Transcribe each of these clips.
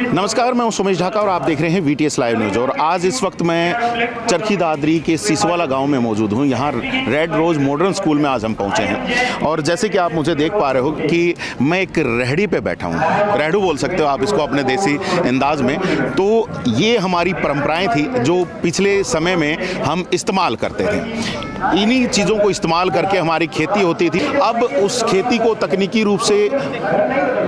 नमस्कार, मैं हूं सुमेश ढाका और आप देख रहे हैं VTS लाइव न्यूज़। और आज इस वक्त मैं चरखी दादरी के सिसवाला गांव में मौजूद हूं। यहां रेड रोज़ मॉडर्न स्कूल में आज हम पहुंचे हैं और जैसे कि आप मुझे देख पा रहे हो कि मैं एक रेहड़ी पे बैठा हूं। रेहड़ू बोल सकते हो आप इसको अपने देसी अंदाज में। तो ये हमारी परंपराएं थी जो पिछले समय में हम इस्तेमाल करते थे। इन्हीं चीज़ों को इस्तेमाल करके हमारी खेती होती थी। अब उस खेती को तकनीकी रूप से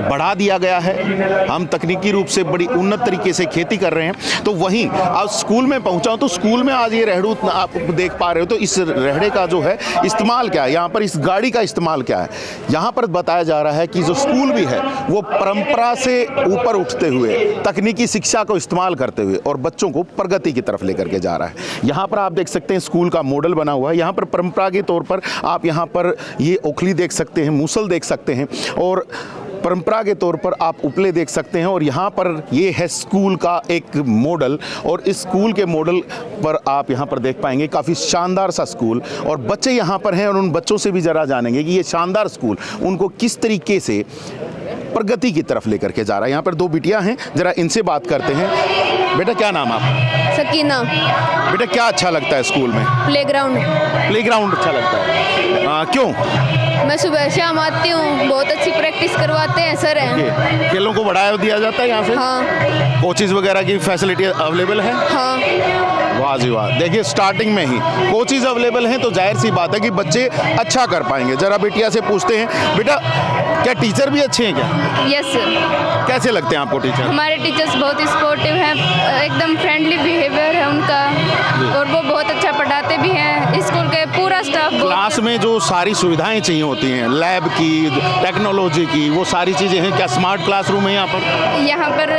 बढ़ा दिया गया है। हम तकनीकी रूप से बड़ी उन्नत तरीके से खेती कर रहे हैं। तो वहीं आज स्कूल में पहुंचा हूं तो स्कूल में आज ये रेहड़ू आप देख पा रहे हो। तो इस रेहड़े का जो है इस्तेमाल क्या है, यहाँ पर इस गाड़ी का इस्तेमाल क्या है, यहाँ पर बताया जा रहा है कि जो स्कूल भी है वो परंपरा से ऊपर उठते हुए तकनीकी शिक्षा को इस्तेमाल करते हुए और बच्चों को प्रगति की तरफ लेकर के जा रहा है। यहाँ पर आप देख सकते हैं स्कूल का मॉडल बना हुआ है। यहाँ पर परंपरा के तौर पर आप यहाँ पर ये ओखली देख सकते हैं, मूसल देख सकते हैं और परंपरा के तौर पर आप उपले देख सकते हैं। और यहाँ पर ये है स्कूल का एक मॉडल और इस स्कूल के मॉडल पर आप यहाँ पर देख पाएंगे काफ़ी शानदार सा स्कूल। और बच्चे यहाँ पर हैं और उन बच्चों से भी ज़रा जानेंगे कि ये शानदार स्कूल उनको किस तरीके से प्रगति की तरफ लेकर के जा रहा है। यहाँ पर दो बिटियाँ हैं, ज़रा इनसे बात करते हैं। बेटा क्या नाम है आपका? सकीना। बेटा क्या अच्छा लगता है स्कूल में? प्लेग्राउंड। प्लेग्राउंड अच्छा लगता है। क्यों? मैं सुबह शाम आती हूँ, बहुत अच्छी प्रैक्टिस करवाते हैं सर हैं। खेलों को बढ़ावा दिया जाता है यहाँ से? हाँ। कोचेज वगैरह की फैसिलिटी अवेलेबल है? हाँ। वाह जी वाह। देखिए स्टार्टिंग में ही कोचेज अवेलेबल हैं तो जाहिर सी बात है कि बच्चे अच्छा कर पाएंगे। जरा बिटिया से पूछते हैं, बेटा क्या टीचर भी अच्छे हैं क्या? Yes sir. कैसे लगते हैं आपको टीचर? हमारे टीचर्स बहुत स्पोर्टिव हैं, एकदम फ्रेंडली बिहेवियर है उनका और वो बहुत अच्छा पढ़ाते भी हैं। स्कूल के पूरा स्टाफ क्लास में जो सारी सुविधाएं चाहिए होती हैं, लैब की, टेक्नोलॉजी की, वो सारी चीज़ें हैं क्या? स्मार्ट क्लासरूम है यहाँ पर? यहाँ पर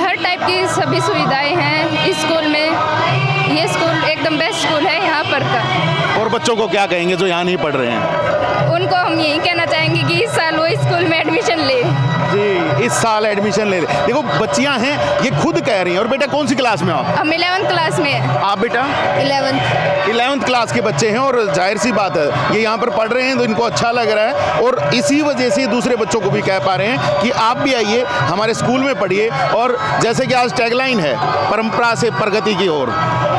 हर टाइप की सभी सुविधाएं हैं स्कूल में। ये स्कूल एकदम बेस्ट स्कूल है यहाँ पर का। और बच्चों को क्या कहेंगे जो यहाँ नहीं पढ़ रहे हैं? उनको हम यही कहना चाहेंगे कि इस साल वो स्कूल में एडमिशन ले। जी, इस साल एडमिशन ले। देखो बच्चियां हैं ये खुद कह रही हैं। और बेटा कौन सी क्लास में हो? हम 11th क्लास में हैं। आप बेटा? 11th क्लास के बच्चे हैं और जाहिर सी बात है ये यहाँ पर पढ़ रहे हैं तो इनको अच्छा लग रहा है और इसी वजह से दूसरे बच्चों को भी कह पा रहे हैं कि आप भी आइए हमारे स्कूल में पढ़िए। और जैसे कि आज टैगलाइन है परंपरा से प्रगति की ओर,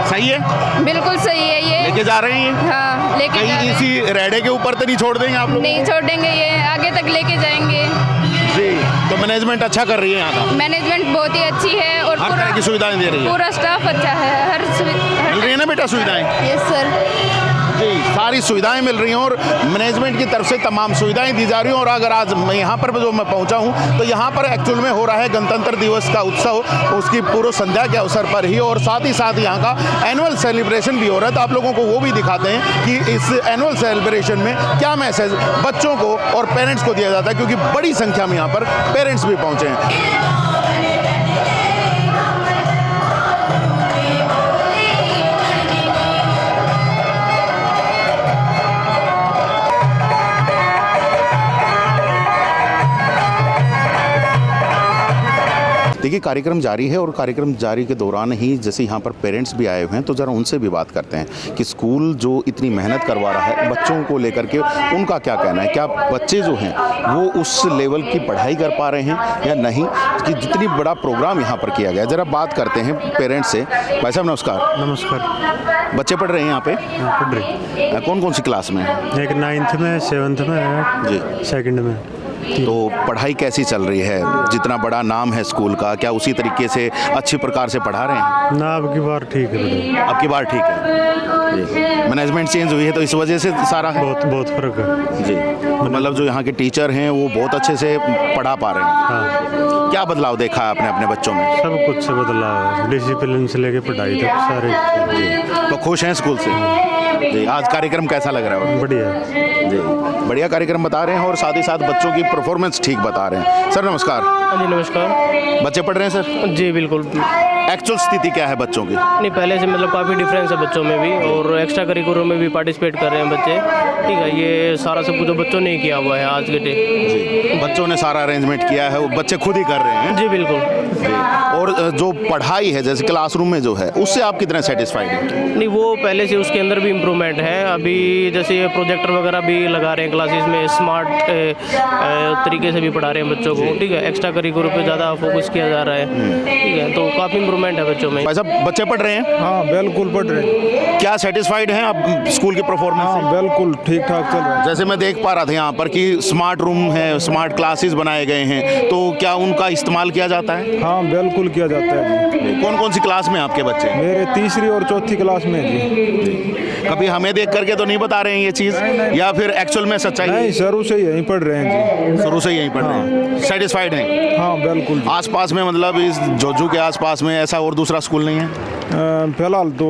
सही है? बिल्कुल सही है। ये लेके जा रहे हैं? हाँ, लेके जा रहे हैं। इसी रेडे के ऊपर तो नहीं छोड़ देंगे आप लोग? नहीं छोड़ेंगे, ये आगे तक लेके जाएंगे। जी, तो मैनेजमेंट अच्छा कर रही है यहाँ का? मैनेजमेंट बहुत ही अच्छी है और हर तरह की सुविधाएं दे रही है? पूरा स्टाफ अच्छा है। मिल रही है ना बेटा सुविधाएं? Yes sir. जी, सारी सुविधाएं मिल रही हैं और मैनेजमेंट की तरफ से तमाम सुविधाएं दी जा रही हैं। और अगर आज मैं यहाँ पर जो मैं पहुँचा हूँ तो यहाँ पर एक्चुअल में हो रहा है गणतंत्र दिवस का उत्सव, उसकी पूर्व संध्या के अवसर पर ही। और साथ ही साथ यहाँ का एनुअल सेलिब्रेशन भी हो रहा है। तो आप लोगों को वो भी दिखाते हैं कि इस एनुअल सेलिब्रेशन में क्या मैसेज बच्चों को और पेरेंट्स को दिया जाता है, क्योंकि बड़ी संख्या में यहाँ पर पेरेंट्स भी पहुँचे हैं। देखिए कार्यक्रम जारी है और कार्यक्रम जारी के दौरान ही जैसे यहाँ पर पेरेंट्स भी आए हुए हैं तो ज़रा उनसे भी बात करते हैं कि स्कूल जो इतनी मेहनत करवा रहा है बच्चों को लेकर के उनका क्या कहना है। क्या बच्चे जो हैं वो उस लेवल की पढ़ाई कर पा रहे हैं या नहीं, कि जितनी बड़ा प्रोग्राम यहाँ पर किया गया। ज़रा बात करते हैं पेरेंट्स से। भाई साहब नमस्कार। नमस्कार। बच्चे पढ़ रहे हैं यहाँ पे? पढ़ रहे। कौन कौन सी क्लास में? एक 9th में, 7th में है जी, 2nd में। तो पढ़ाई कैसी चल रही है? जितना बड़ा नाम है स्कूल का, क्या उसी तरीके से अच्छी प्रकार से पढ़ा रहे हैं? ना, अब की बार ठीक है। अब की बार ठीक है जी। मैनेजमेंट चेंज हुई है तो इस वजह से सारा बहुत फर्क है जी। मतलब जो यहाँ के टीचर हैं वो बहुत अच्छे से पढ़ा पा रहे हैं। हाँ। क्या बदलाव देखा है आपने अपने बच्चों में? सब कुछ से बदलाव है, डिसिप्लिन से लेके पढ़ाई तक सारे जी। तो खुश हैं स्कूल से जी? आज कार्यक्रम कैसा लग रहा है? बढ़िया जी, बढ़िया कार्यक्रम बता रहे हैं और साथ ही साथ बच्चों की परफॉर्मेंस ठीक बता रहे हैं। सर नमस्कार। जी नमस्कार। बच्चे पढ़ रहे हैं सर? जी बिल्कुल। एक्चुअल स्थिति क्या है बच्चों की? नहीं, पहले से मतलब काफ़ी डिफरेंस है बच्चों में भी। और और एक्स्ट्रा करिकुलर में भी पार्टिसिपेट कर रहे हैं बच्चे। ठीक है, ये सारा सब कुछ जो बच्चों ने किया हुआ है आज के डे। जी, बच्चों ने सारा अरेंजमेंट किया है, वो बच्चे खुद ही कर रहे हैं। जी बिल्कुल। जी, और जो पढ़ाई है जैसे क्लासरूम में जो है उससे आप कितने सेटिस्फाइड हैं? नहीं, वो पहले से उसके अंदर भी इम्प्रूवमेंट है। अभी जैसे प्रोजेक्टर वगैरह भी लगा रहे हैं क्लासेस में, स्मार्ट तरीके से भी पढ़ा रहे हैं बच्चों को। ठीक है, एक्स्ट्रा करिकुलर पे ज़्यादा फोकस किया जा रहा है। ठीक है, तो काफ़ी इम्प्रूवमेंट है बच्चों में। भाई साहब, बच्चे पढ़ रहे हैं? हाँ बिल्कुल पढ़ रहे हैं। क्या सेटिस्फाइड हैं आप स्कूल की परफॉर्मेंस से? हाँ बिल्कुल ठीक ठाक चल रहा है। जैसे मैं देख पा रहा था यहाँ पर कि स्मार्ट रूम है, स्मार्ट क्लासेस बनाए गए हैं, तो क्या उनका इस्तेमाल किया जाता है? हाँ बिल्कुल किया जाता है जी। कौन कौन सी क्लास में आपके बच्चे? मेरे तीसरी और चौथी क्लास में जी। कभी हमें देख करके तो नहीं बता रहे हैं ये चीज़, या फिर एक्चुअल में सच्चाई है? नहीं, शुरू से यहीं पढ़ रहे हैं जी। शुरू से यहीं पढ़ रहे हैं, सेटिस्फाइड हैं? हाँ बिल्कुल जी। आसपास में मतलब इस जोजू के आसपास में ऐसा और दूसरा स्कूल नहीं है? फिलहाल तो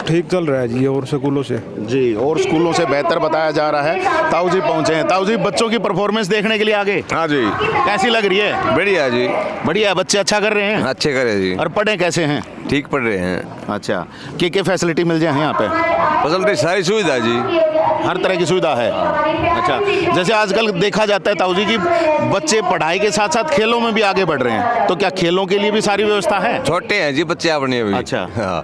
ठीक चल रहा है जी और स्कूलों से। जी, और स्कूलों से बेहतर बताया जा रहा है। ताऊ जी पहुंचे हैं। ताऊ जी, बच्चों की परफॉर्मेंस देखने के लिए आगे? हाँ जी। कैसी लग रही है? बढ़िया जी। बढ़िया, बच्चे अच्छा कर रहे हैं? अच्छे करे जी। और पढ़े कैसे हैं? ठीक पढ़ रहे हैं। अच्छा, क्या फैसिलिटी मिल जाए यहाँ पे? फैसिलिटी सारी सुविधा जी, हर तरह की सुविधा है। अच्छा, जैसे आजकल देखा जाता है ताऊ जी कि बच्चे पढ़ाई के साथ साथ खेलों में भी आगे बढ़ रहे हैं, तो क्या खेलों के लिए भी सारी व्यवस्था है? छोटे हैं जी बच्चे अपने अभी। अच्छा। हाँ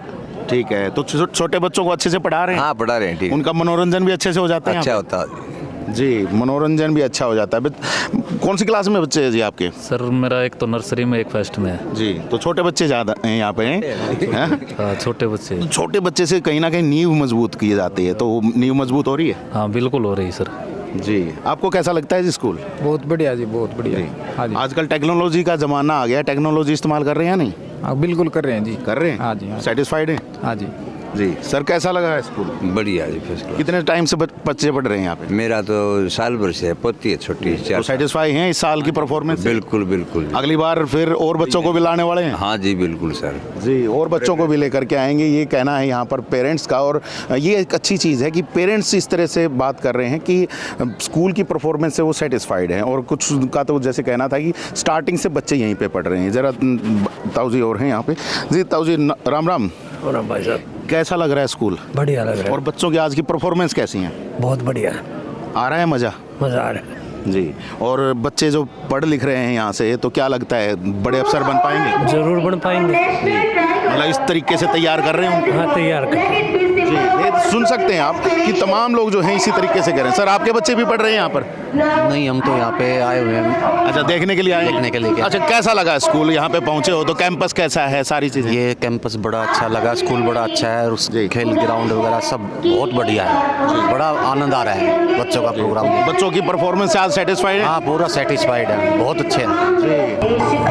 ठीक है, तो छोटे बच्चों को अच्छे से पढ़ा रहे हैं? हाँ पढ़ा रहे हैं। ठीक, उनका मनोरंजन भी अच्छे से हो जाता है? अच्छा होता है जी, मनोरंजन भी अच्छा हो जाता है। कौन सी क्लास में बच्चे हैं जी आपके? सर मेरा एक तो नर्सरी में, एक फर्स्ट में है जी, तो छोटे बच्चे ज़्यादा हैं यहाँ पे हैं? हाँ, छोटे बच्चे। छोटे बच्चे से कहीं ना कहीं नींव मजबूत की जाती है, तो नींव मजबूत हो रही है? हाँ बिल्कुल हो रही सर। जी, आपको कैसा लगता है जी स्कूल? बहुत बढ़िया जी, बहुत बढ़िया। हाँ जी। आजकल टेक्नोलॉजी का ज़माना आ गया, टेक्नोलॉजी इस्तेमाल कर रहे हैं या नहीं? हाँ बिल्कुल कर रहे हैं जी। कर रहे हैं? हाँ जी, हाँ। सेटिस्फाइड हैं? हाँ जी। जी सर, कैसा लगा है स्कूल? बढ़िया जी, फर्स्ट क्लास। कितने टाइम से बच्चे पढ़ रहे हैं यहाँ पे? मेरा तो साल भर से है, पोती है छोटी। तो सेटिस्फाई हैं इस साल की परफॉर्मेंस से? बिल्कुल बिल्कुल। अगली बार फिर और बच्चों को भी लाने वाले हैं? हाँ जी बिल्कुल सर। जी, और बच्चों को भी लेकर के आएंगे, ये कहना है यहाँ पर पेरेंट्स का। और ये एक अच्छी चीज़ है कि पेरेंट्स इस तरह से बात कर रहे हैं कि स्कूल की परफॉर्मेंस से वो सेटिस्फाइड हैं। और कुछ का तो जैसे कहना था कि स्टार्टिंग से बच्चे यहीं पे पढ़ रहे हैं। ज़रा ताऊ जी और हैं यहाँ पे। जी ताऊ जी, राम राम। राम भाई साहब, कैसा लग रहा है स्कूल? बढ़िया लग रहा और बच्चों की आज की परफॉर्मेंस कैसी हैं? है, बहुत बढ़िया, आ रहा है मज़ा? मज़ा आ रहा है जी। और बच्चे जो पढ़ लिख रहे हैं यहाँ से, तो क्या लगता है बड़े अफसर बन पाएंगे? जरूर बन पाएंगे। मतलब इस तरीके से तैयार कर रहे हैं उनको? हाँ तैयार कर। जी, ये सुन सकते हैं आप कि तमाम लोग जो हैं इसी तरीके से कह रहे हैं। सर, आपके बच्चे भी पढ़ रहे हैं यहाँ पर? नहीं, हम तो यहाँ पे आए हुए हैं। अच्छा, देखने के लिए आए हैं? देखने के लिए। अच्छा, कैसा लगा स्कूल? यहाँ पे पहुँचे हो तो कैंपस कैसा है, सारी चीज़ें? ये कैंपस बड़ा अच्छा लगा, स्कूल बड़ा अच्छा है, और जी। खेल ग्राउंड वगैरह सब बहुत बढ़िया है। बड़ा आनंद आ रहा है बच्चों का प्रोग्राम। बच्चों की परफॉर्मेंस से आज सेटिस्फाइड है? हाँ पूरा सेटिस्फाइड है, बहुत अच्छे हैं।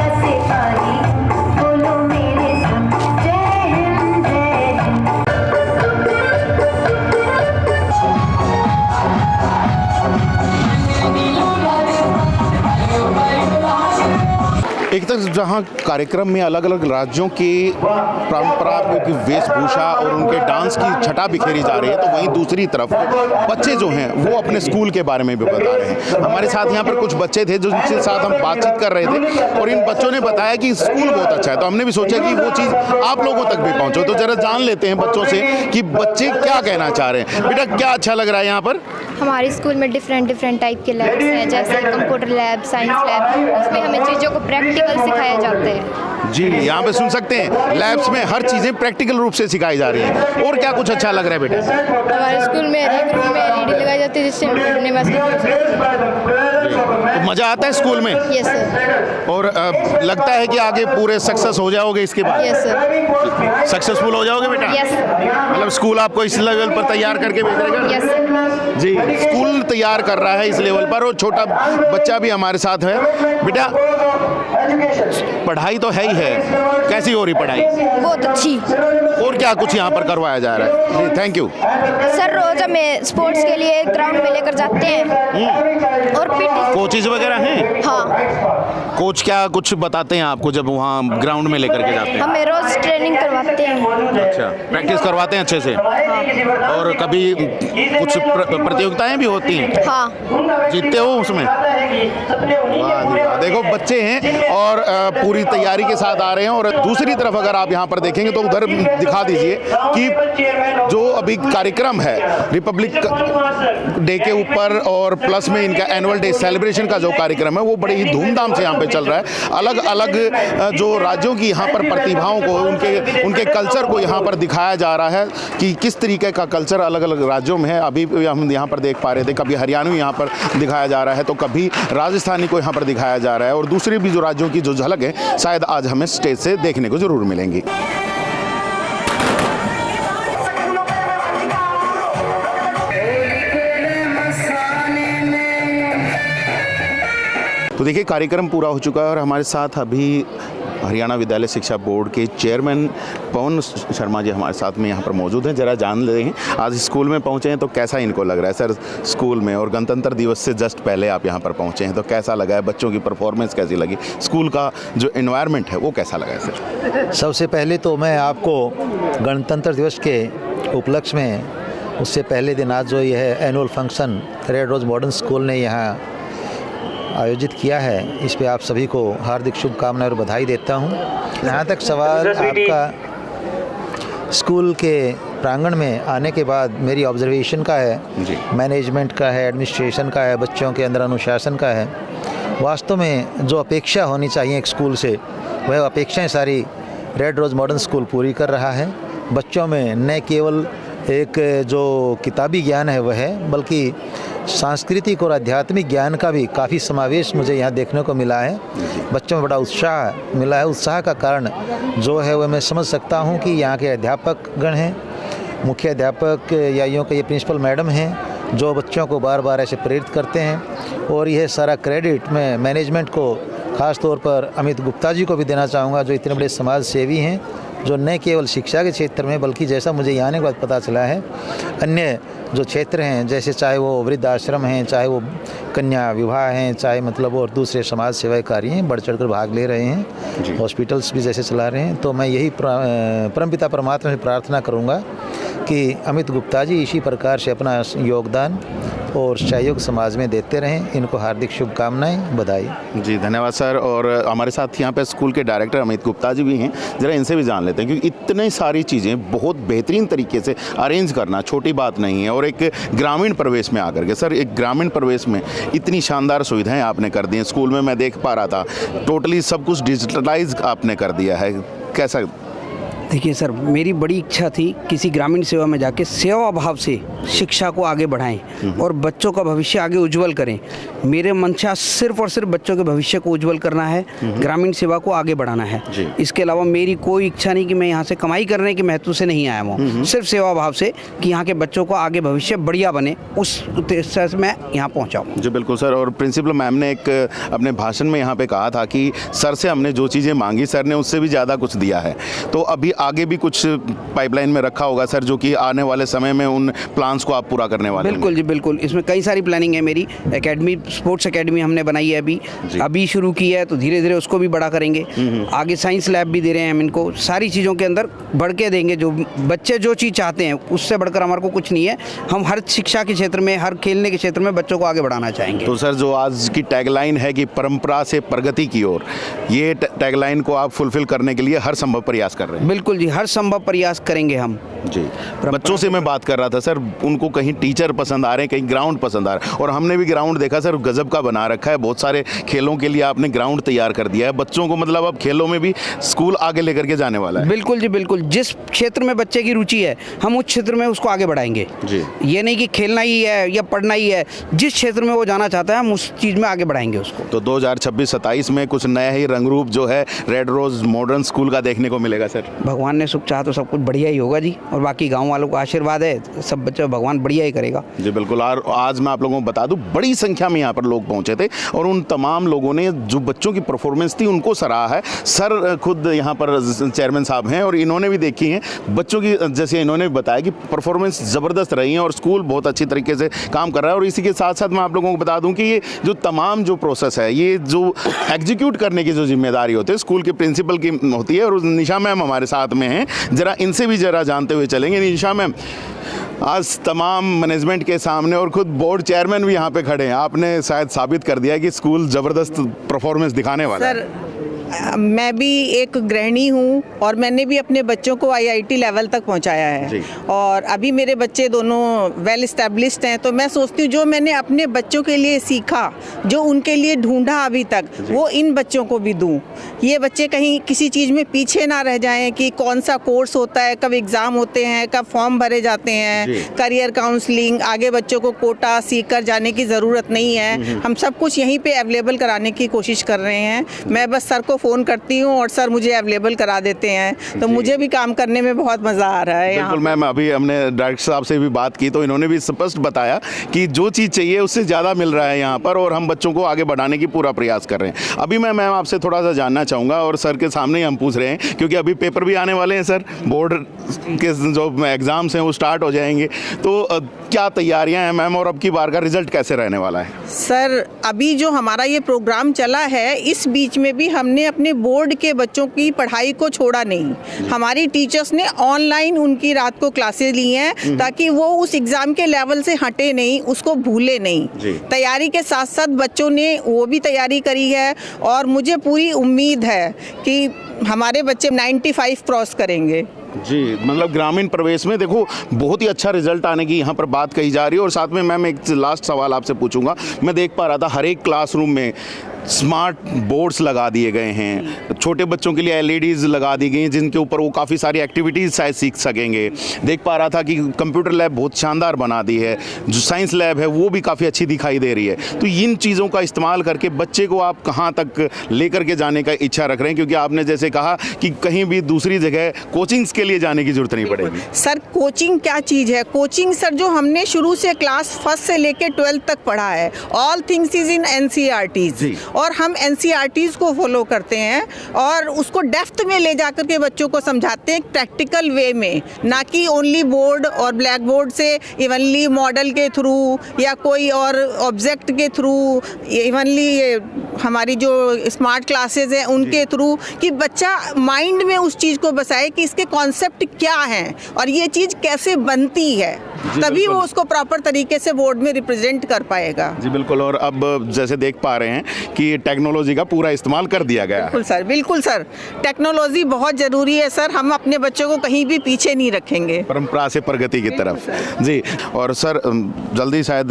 एक तरफ जहाँ कार्यक्रम में अलग अलग राज्यों की परंपरा की वेशभूषा और उनके डांस की छटा बिखेरी जा रही है, तो वहीं दूसरी तरफ बच्चे जो हैं वो अपने स्कूल के बारे में भी बता रहे हैं। हमारे साथ यहाँ पर कुछ बच्चे थे जिनके साथ हम बातचीत कर रहे थे, और इन बच्चों ने बताया कि स्कूल बहुत अच्छा है। तो हमने भी सोचा कि वो चीज़ आप लोगों तक भी पहुँचो, तो जरा जान लेते हैं बच्चों से कि बच्चे क्या कहना चाह रहे हैं। बेटा, क्या अच्छा लग रहा है यहाँ पर? हमारे स्कूल में डिफरेंट टाइप के लैब्स हैं, जैसे कंप्यूटर लैब, साइंस लैब। उसमें हमें चीज़ों को प्रैक्टिकल सिखाया जाता है। जी, यहाँ पे सुन सकते हैं लैब्स में हर चीज़ें प्रैक्टिकल रूप से सिखाई जा रही हैं। और क्या कुछ अच्छा लग रहा है बेटा? हमारे स्कूल में एक रूम में LED लगाई जाती है, जिससे हम पढ़ने में आसानी हो सकती है। तो मज़ा आता है स्कूल में? Yes sir. और लगता है कि आगे पूरे सक्सेस हो जाओगे इसके बाद? Yes sir. सक्सेसफुल हो जाओगे बेटा? यस। मतलब स्कूल आपको इस लेवल पर तैयार करके भेज देगा? Yes sir. जी, स्कूल तैयार कर रहा है इस लेवल पर, और छोटा बच्चा भी हमारे साथ है। बेटा, पढ़ाई तो है ही है, कैसी हो रही पढ़ाई? बहुत अच्छी। और क्या कुछ यहाँ पर करवाया जा रहा है? जी, थैंक यू सर। रोज हमें स्पोर्ट्स के लिए ग्राउंड में लेकर जाते हैं, और पीटी कोचेज वगैरह हैं? हाँ। कोच क्या कुछ बताते हैं आपको जब वहाँ ग्राउंड में लेकर के जाते हैं? हमें रोज ट्रेनिंग करवाते हैं। अच्छा, प्रैक्टिस करवाते हैं अच्छे से? और कभी कुछ प्रतियोगिताएं भी होती हैं? हाँ। जीतते हो उसमें? देखो बच्चे हैं और पूरी तैयारी के साथ आ रहे हैं। और दूसरी तरफ अगर आप यहाँ पर देखेंगे तो उधर दिखा दीजिए कि जो अभी कार्यक्रम है रिपब्लिक डे के ऊपर और प्लस में इनका एनुअल डे सेलिब्रेशन का जो कार्यक्रम है वो बड़े ही धूमधाम से यहाँ पे चल रहा है। अलग अलग जो राज्यों की यहाँ पर प्रतिभाओं को उनके कल्चर को यहाँ पर दिखाया जा रहा है कि किस तरीके का कल्चर अलग अलग राज्यों में है। अभी हम यहाँ पर देख पा रहे थे, कभी हरियाणवी यहाँ पर दिखाया जा रहा है तो कभी राजस्थानी को यहाँ पर दिखाया जा रहा है। और दूसरी भी जो राज्यों की जो झलक है शायद आज हमें स्टेज से देखने को जरूर मिलेंगी। तो देखिए कार्यक्रम पूरा हो चुका है और हमारे साथ अभी हरियाणा विद्यालय शिक्षा बोर्ड के चेयरमैन पवन शर्मा जी हमारे साथ में यहाँ पर मौजूद हैं। जरा जान लेते हैं आज स्कूल में पहुँचे हैं तो कैसा इनको लग रहा है सर स्कूल में, और गणतंत्र दिवस से जस्ट पहले आप यहाँ पर पहुँचे हैं तो कैसा लगा है, बच्चों की परफॉर्मेंस कैसी लगी, स्कूल का जो एनवायरनमेंट है वो कैसा लगा है सर? सबसे पहले तो मैं आपको गणतंत्र दिवस के उपलक्ष्य में उससे पहले दिन आज जो यह annual function Red Rose Modern School ने यहाँ आयोजित किया है इस पे आप सभी को हार्दिक शुभकामनाएं और बधाई देता हूं। जहाँ तक सवाल आपका स्कूल के प्रांगण में आने के बाद मेरी ऑब्जर्वेशन का है, मैनेजमेंट का है, एडमिनिस्ट्रेशन का है, बच्चों के अंदर अनुशासन का है, वास्तव में जो अपेक्षा होनी चाहिए एक स्कूल से वह अपेक्षाएं सारी रेड रोज़ मॉडर्न स्कूल पूरी कर रहा है। बच्चों में न केवल एक जो किताबी ज्ञान है वह है बल्कि सांस्कृतिक और आध्यात्मिक ज्ञान का भी काफ़ी समावेश मुझे यहाँ देखने को मिला है। बच्चों में बड़ा उत्साह मिला है। उत्साह का कारण जो है वह मैं समझ सकता हूँ कि यहाँ के अध्यापक गण हैं, मुख्य अध्यापक या यूँ के ये प्रिंसिपल मैडम हैं जो बच्चों को बार बार ऐसे प्रेरित करते हैं। और यह सारा क्रेडिट मैं मैनेजमेंट को ख़ास तौर पर अमित गुप्ता जी को भी देना चाहूँगा जो इतने बड़े समाज सेवी हैं, जो न केवल शिक्षा के क्षेत्र में बल्कि जैसा मुझे यहाँ आने के बाद पता चला है अन्य जो क्षेत्र हैं जैसे चाहे वो वृद्धाश्रम हैं, चाहे वो कन्या विवाह हैं, चाहे मतलब और दूसरे समाज सेवा कार्य हैं, बढ़ चढ़ कर भाग ले रहे हैं, हॉस्पिटल्स भी जैसे चला रहे हैं। तो मैं यही परमपिता परमात्मा से प्रार्थना करूँगा कि अमित गुप्ता जी इसी प्रकार से अपना योगदान और सहयोग समाज में देते रहें। इनको हार्दिक शुभकामनाएं, बधाई। जी धन्यवाद सर। और हमारे साथ यहाँ पे स्कूल के डायरेक्टर अमित गुप्ता जी भी हैं, ज़रा इनसे भी जान लेते हैं क्योंकि इतनी सारी चीज़ें बहुत बेहतरीन तरीके से अरेंज करना छोटी बात नहीं है। और एक ग्रामीण परिवेश में आकर के सर एक ग्रामीण परिवेश में इतनी शानदार सुविधाएँ आपने कर दी हैं। स्कूल में मैं देख पा रहा था टोटली सब कुछ डिजिटलाइज आपने कर दिया है, कैसा? देखिए सर, मेरी बड़ी इच्छा थी किसी ग्रामीण सेवा में जाके सेवा भाव से शिक्षा को आगे बढ़ाएं और बच्चों का भविष्य आगे उज्जवल करें। मेरे मंशा सिर्फ और सिर्फ बच्चों के भविष्य को उज्जवल करना है, ग्रामीण सेवा को आगे बढ़ाना है। इसके अलावा मेरी कोई इच्छा नहीं कि मैं यहाँ से कमाई करने के महत्व से नहीं आया हूँ, सिर्फ सेवा भाव से कि यहाँ के बच्चों का आगे भविष्य बढ़िया बने, उस उद्देश्य से मैं यहाँ पहुँचा हूँ। जी बिल्कुल सर। और प्रिंसिपल मैम ने एक अपने भाषण में यहाँ पे कहा था कि सर से हमने जो चीज़ें मांगी सर ने उससे भी ज़्यादा कुछ दिया है। तो अभी आगे भी कुछ पाइपलाइन में रखा होगा सर जो कि आने वाले समय में उन प्लान्स को आप पूरा करने वाले हैं? बिल्कुल जी बिल्कुल, इसमें कई सारी प्लानिंग है मेरी। एकेडमी, स्पोर्ट्स एकेडमी हमने बनाई है अभी शुरू की है, तो धीरे धीरे उसको भी बड़ा करेंगे। आगे साइंस लैब भी दे रहे हैं हम इनको, सारी चीज़ों के अंदर बढ़ के देंगे। जो बच्चे जो चीज़ चाहते हैं उससे बढ़कर हमारे को कुछ नहीं है। हम हर शिक्षा के क्षेत्र में, हर खेलने के क्षेत्र में बच्चों को आगे बढ़ाना चाहेंगे। तो सर जो आज की टैगलाइन है कि परंपरा से प्रगति की ओर, ये टैगलाइन को आप फुलफिल करने के लिए हर संभव प्रयास कर रहे हैं? बिल्कुल जी, हर संभव प्रयास करेंगे हम जी। बच्चों से मैं बात कर रहा था सर, उनको कहीं टीचर पसंद आ रहे हैं, कहीं ग्राउंड पसंद आ रहा है। और हमने भी ग्राउंड देखा सर, गजब का बना रखा है। बहुत सारे खेलों के लिए आपने ग्राउंड तैयार कर दिया है बच्चों को, मतलब अब खेलों में भी स्कूल आगे लेकर के जाने वाला है। बिल्कुल जी बिल्कुल, जिस क्षेत्र में बच्चे की रुचि है हम उस क्षेत्र में उसको आगे बढ़ाएंगे जी। ये नहीं कि खेलना ही है या पढ़ना ही है, जिस क्षेत्र में वो जाना चाहता है हम उस चीज़ में आगे बढ़ाएंगे उसको। तो 2026-27 में कुछ नया ही रंग रूप जो है रेड रोज मॉडर्न स्कूल का देखने को मिलेगा सर? भगवान ने सुख चाहा तो सब कुछ बढ़िया ही होगा जी, और बाकी गाँव वालों का आशीर्वाद है, सब बच्चे भगवान बढ़िया ही करेगा जी बिल्कुल। और आज मैं आप लोगों को बता दूं बड़ी संख्या में यहाँ पर लोग पहुँचे थे और उन तमाम लोगों ने जो बच्चों की परफॉर्मेंस थी उनको सराहा है। सर खुद यहाँ पर चेयरमैन साहब हैं और इन्होंने भी देखी हैं बच्चों की, जैसे इन्होंने बताया कि परफॉर्मेंस ज़बरदस्त रही है और स्कूल बहुत अच्छी तरीके से काम कर रहा है। और इसी के साथ साथ मैं आप लोगों को बता दूं कि ये जो तमाम जो प्रोसेस है, ये जो एग्जीक्यूट करने की जो जिम्मेदारी होती है स्कूल के प्रिंसिपल की होती है। और निशा मैम हमारे साथ में हैं, ज़रा इनसे भी ज़रा जानते हुए चलेंगे। निशा मैम, आज तमाम मैनेजमेंट के सामने और खुद बोर्ड चेयरमैन भी यहाँ पे खड़े हैं। आपने शायद साबित कर दिया कि स्कूल ज़बरदस्त परफॉर्मेंस दिखाने वाला है। मैं भी एक गृहिणी हूँ और मैंने भी अपने बच्चों को आईआईटी लेवल तक पहुँचाया है और अभी मेरे बच्चे दोनों वेल इस्टेब्लिश्ड हैं। तो मैं सोचती हूँ जो मैंने अपने बच्चों के लिए सीखा, जो उनके लिए ढूंढा अभी तक, वो इन बच्चों को भी दूँ। ये बच्चे कहीं किसी चीज़ में पीछे ना रह जाएं कि कौन सा कोर्स होता है, कब एग्ज़ाम होते हैं, कब फॉर्म भरे जाते हैं, करियर काउंसलिंग, आगे बच्चों को कोटा सीख कर जाने की ज़रूरत नहीं है। हम सब कुछ यहीं पे अवेलेबल कराने की कोशिश कर रहे हैं। मैं बस सर को फ़ोन करती हूँ और सर मुझे अवेलेबल करा देते हैं, तो मुझे भी काम करने में बहुत मज़ा आ रहा है। बिल्कुल मैम, अभी हमने डायरेक्टर साहब से भी बात की तो इन्होंने भी स्पष्ट बताया कि जो चीज़ चाहिए उससे ज़्यादा मिल रहा है यहाँ पर और हम बच्चों को आगे बढ़ाने की पूरा प्रयास कर रहे हैं। अभी मैं मैम आपसे थोड़ा सा जानना चाहूँगा और सर के सामने ही हम पूछ रहे हैं क्योंकि अभी पेपर भी आने वाले हैं सर, बोर्ड के जो एग्ज़ाम्स हैं वो स्टार्ट हो जाएंगे, तो क्या तैयारियाँ हैं मैम और अब की बार का रिजल्ट कैसे रहने वाला है? सर अभी जो हमारा ये प्रोग्राम चला है, इस बीच में भी हमने अपने बोर्ड के बच्चों की पढ़ाई को छोड़ा नहीं। हमारी टीचर्स ने ऑनलाइन उनकी रात को क्लासेस ली हैं ताकि वो उस एग्ज़ाम के लेवल से हटे नहीं, उसको भूले नहीं। तैयारी के साथ साथ बच्चों ने वो भी तैयारी करी है और मुझे पूरी उम्मीद है कि हमारे बच्चे 95 क्रॉस करेंगे। जी, मतलब ग्रामीण प्रवेश में देखो बहुत ही अच्छा रिजल्ट आने की यहाँ पर बात कही जा रही है। और साथ में मैम एक लास्ट सवाल आपसे पूछूंगा, मैं देख पा रहा था हर एक क्लासरूम में स्मार्ट बोर्ड्स लगा दिए गए हैं, छोटे बच्चों के लिए एलईडीज लगा दी गई हैं जिनके ऊपर वो काफ़ी सारी एक्टिविटीज़ शायद सीख सकेंगे। देख पा रहा था कि कंप्यूटर लैब बहुत शानदार बना दी है, जो साइंस लैब है वो भी काफ़ी अच्छी दिखाई दे रही है। तो इन चीज़ों का इस्तेमाल करके बच्चे को आप कहाँ तक लेकर के जाने का इच्छा रख रहे हैं, क्योंकि आपने जैसे कहा कि कहीं भी दूसरी जगह कोचिंग्स के लिए जाने की जरूरत नहीं पड़ेगी। सर कोचिंग क्या चीज़ है? कोचिंग सर जो हमने शुरू से क्लास 1 से लेकर 12 तक पढ़ा है, all things is in NCERTs और हम एनसीईआरटीज को फॉलो करते हैं और उसको डेप्थ में ले जाकर के बच्चों को समझाते हैं प्रैक्टिकल वे में, ना कि ओनली बोर्ड और ब्लैक बोर्ड से इवनली मॉडल के थ्रू या कोई और ऑब्जेक्ट के थ्रू, इवनली हमारी जो स्मार्ट क्लासेस हैं उनके थ्रू, कि बच्चा माइंड में उस चीज़ को बसाए कि इसके कॉन्सेप्ट क्या हैं और ये चीज़ कैसे बनती है, तभी वो उसको प्रॉपर तरीके से बोर्ड में रिप्रेजेंट कर पाएगा। जी बिल्कुल। और अब जैसे देख पा रहे हैं कि टेक्नोलॉजी का पूरा इस्तेमाल कर दिया गया है। बिल्कुल सर, बिल्कुल सर, टेक्नोलॉजी बहुत ज़रूरी है सर। हम अपने बच्चों को कहीं भी पीछे नहीं रखेंगे, परंपरा से प्रगति की तरफ। जी, और सर जल्दी शायद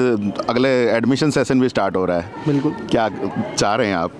अगले एडमिशन सेशन भी स्टार्ट हो रहा है, बिल्कुल क्या चाह रहे हैं आप?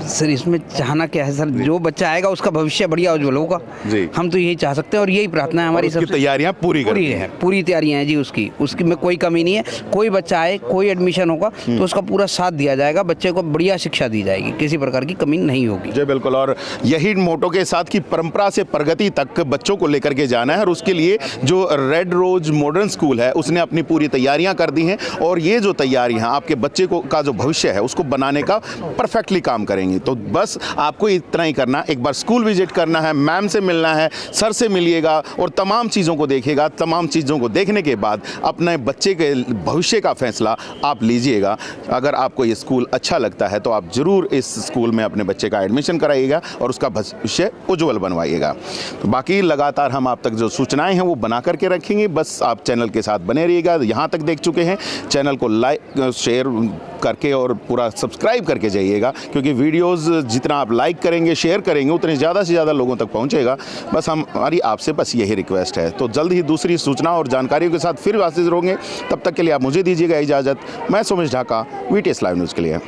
सर इसमें चाहना क्या है सर, जो बच्चा आएगा उसका भविष्य बढ़िया उज्जवल होगा जी। हम तो यही चाह सकते हैं और यही प्रार्थना है हमारी। सबकी तैयारियां पूरी है, पूरी तैयारियां हैं जी उसकी में कोई कमी नहीं है। कोई बच्चा आए, कोई एडमिशन होगा तो उसका पूरा साथ दिया जाएगा, बच्चे को बढ़िया शिक्षा दी जाएगी, किसी प्रकार की कमी नहीं होगी। जी बिल्कुल। और यही मोटो के साथ कि परंपरा से प्रगति तक बच्चों को लेकर के जाना है और उसके लिए जो रेड रोज मॉडर्न स्कूल है उसने अपनी पूरी तैयारियां कर दी हैं और ये जो तैयारियां आपके बच्चे को का जो भविष्य है उसको बनाने का परफेक्टली काम करेंगे। तो बस आपको इतना ही करना, एक बार स्कूल विजिट करना है, मैम से मिलना है, सर से मिलिएगा और तमाम चीज़ों को देखिएगा। तमाम चीज़ों को देखने के बाद अपने बच्चे के भविष्य का फैसला आप लीजिएगा। अगर आपको ये स्कूल अच्छा लगता है तो आप ज़रूर इस स्कूल में अपने बच्चे का एडमिशन कराइएगा और उसका भविष्य उज्जवल बनवाइएगा। तो बाकी लगातार हम आप तक जो सूचनाएं हैं वो बना करके रखेंगे, बस आप चैनल के साथ बने रहिएगा। यहाँ तक देख चुके हैं, चैनल को लाइक शेयर करके और पूरा सब्सक्राइब करके जाइएगा, क्योंकि वीडियोस जितना आप लाइक करेंगे, शेयर करेंगे, उतने ज़्यादा से ज़्यादा लोगों तक पहुंचेगा। बस हमारी आपसे बस यही रिक्वेस्ट है। तो जल्द ही दूसरी सूचना और जानकारियों के साथ फिर हाजिर होंगे। तब तक के लिए आप मुझे दीजिएगा इजाज़त। मैं Somesh Dhaka, VTS live news के लिए।